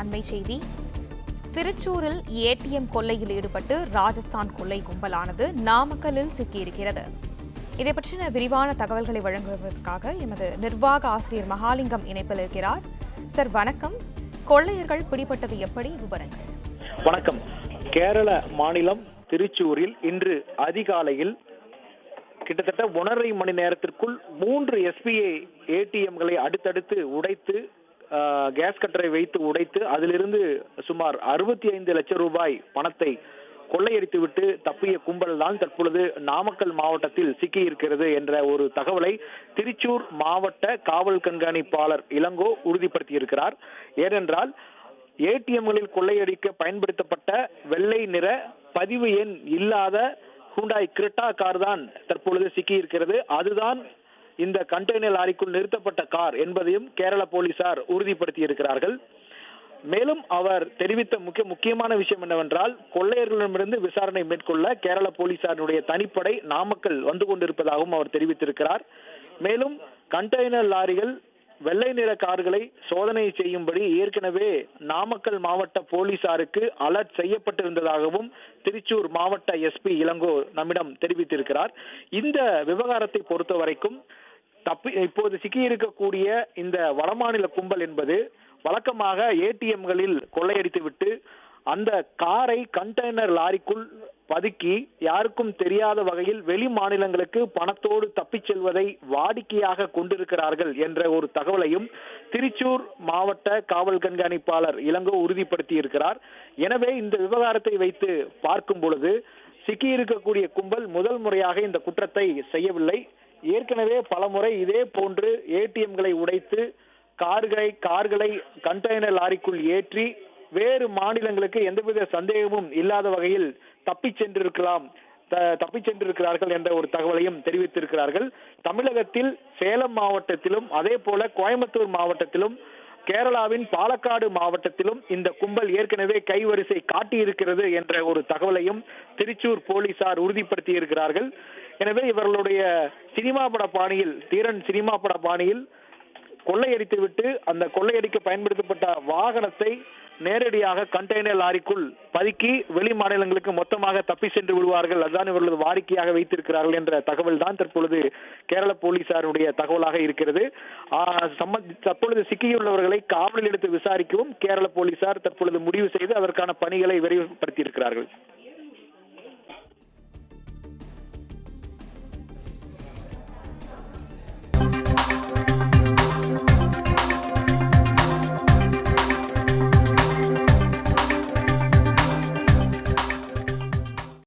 அண்மை செய்தி. திருச்சூரில் ஏடிஎம் கொள்ளையில் ஈடுபட்டு ராஜஸ்தான் கொள்ளை கும்பலானது நாமக்கல்லில் சிக்கியிருக்கிறது. இதை பற்றின விரிவான தகவல்களை வழங்குவதற்காக எமது நிர்வாக ஆசிரியர் மகாலிங்கம் இணைப்பில் இருக்கிறார். சார் வணக்கம். கொள்ளையர்கள் பிடிபட்டது எப்படி, விவரங்கள்? வணக்கம். கேரள மாநிலம் திருச்சூரில் இன்று அதிகாலையில் கிட்டத்தட்ட 1.5 மணி நேரத்திற்குள் 3 SBI ஏடிஎம்களை அடுத்தடுத்து உடைத்து, கேஸ் கட்டரை வைத்து உடைத்து அதிலிருந்து சுமார் 65 லட்சம் ரூபாய் பணத்தை கொள்ளையடித்துவிட்டு தப்பிய கும்பல் தான் தற்பொழுது நாமக்கல் மாவட்டத்தில் சிக்கியிருக்கிறது என்ற ஒரு தகவலை திருச்சூர் மாவட்ட காவல் கண்காணிப்பாளர் இளங்கோ உறுதிப்படுத்தியிருக்கிறார். ஏனென்றால் ஏடிஎம்களில் கொள்ளையடிக்க பயன்படுத்தப்பட்ட வெள்ளை நிற பதிவு எண் இல்லாத ஹூண்டாய் கிரெட்டா கார் தான் தற்பொழுது சிக்கியிருக்கிறது. அதுதான் இந்த கண்டெய்னர் லாரிக்குள் நிறுத்தப்பட்ட கார் என்பதையும் கேரள போலீசார் உறுதிப்படுத்தியிருக்கிறார்கள். மேலும் அவர் தெரிவித்த முக்கியமான விஷயம் என்னவென்றால், கொள்ளையர்களிடமிருந்து விசாரணை மேற்கொள்ள கேரள போலீசாருடைய தனிப்படை நாமக்கல் வந்து கொண்டிருப்பதாகவும் அவர் தெரிவித்திருக்கிறார். மேலும் கண்டெய்னர் லாரிகள், வெள்ளை நிற கார்களை சோதனை செய்யும்படி ஏற்கனவே நாமக்கல் மாவட்ட போலீசாருக்கு அலர்ட் செய்யப்பட்டிருந்ததாகவும் திருச்சூர் மாவட்ட SP இளங்கோ நம்மிடம் தெரிவித்திருக்கிறார். இந்த விவகாரத்தை பொறுத்த வரைக்கும் இப்போது சிக்கியிருக்கக்கூடிய இந்த வடமாநில கும்பல் என்பது வழக்கமாக ஏடிஎம்களில் கொள்ளையடித்துவிட்டு அந்த காரை கண்டெய்னர் லாரிக்குள் பதுக்கி யாருக்கும் தெரியாத வகையில் வெளி மாநிலங்களுக்கு பணத்தோடு தப்பிச் செல்வதை வாடிக்கையாக கொண்டிருக்கிறார்கள் என்ற ஒரு தகவலையும் திருச்சூர் மாவட்ட காவல் கண்காணிப்பாளர் இளங்கோ உறுதிப்படுத்தி இருக்கிறார். எனவே இந்த விவகாரத்தை வைத்து பார்க்கும் பொழுது சிக்கியிருக்கக்கூடிய கும்பல் முதல் முறையாக இந்த குற்றத்தை செய்யவில்லை. ஏற்கனவே பலமுறை இதே போன்று ஏடிஎம்களை உடைத்து கார்களை கண்டெய்னர் லாரிக்குள் ஏற்றி வேறு மாநிலங்களுக்கு எந்தவித சந்தேகமும் இல்லாத வகையில் தப்பிச் சென்றிருக்கிறார்கள் என்ற ஒரு தகவலையும் தெரிவித்திருக்கிறார்கள். தமிழகத்தில் சேலம் மாவட்டத்திலும் அதே போல கோயம்புத்தூர் மாவட்டத்திலும் கேரளாவின் பாலக்காடு மாவட்டத்திலும் இந்த கும்பல் ஏற்கனவே கைவரிசை காட்டியிருக்கிறது என்ற ஒரு தகவலையும் திருச்சூர் போலீசார் உறுதிப்படுத்தி இருக்கிறார்கள். எனவே இவர்களுடைய தீரன் சினிமா பட பாணியில் கொள்ளையடித்துவிட்டு அந்த கொள்ளையடிக்க பயன்படுத்தப்பட்ட வாகனத்தை நேரடியாக கண்டெய்னர் லாரிக்குள் பதுக்கி வெளி மாநிலங்களுக்கு மொத்தமாக தப்பி சென்று விடுவார்கள். அதுதான் இவர்களது வாடிக்கையாக வைத்திருக்கிறார்கள் என்ற தகவல் தான் தற்பொழுது கேரள போலீசாருடைய தகவலாக இருக்கிறது. தற்பொழுது சிக்கியுள்ளவர்களை காவலில் எடுத்து விசாரிக்கவும் கேரள போலீசார் தற்பொழுது முடிவு செய்து அதற்கான பணிகளை விரைவுபடுத்தி இருக்கிறார்கள்.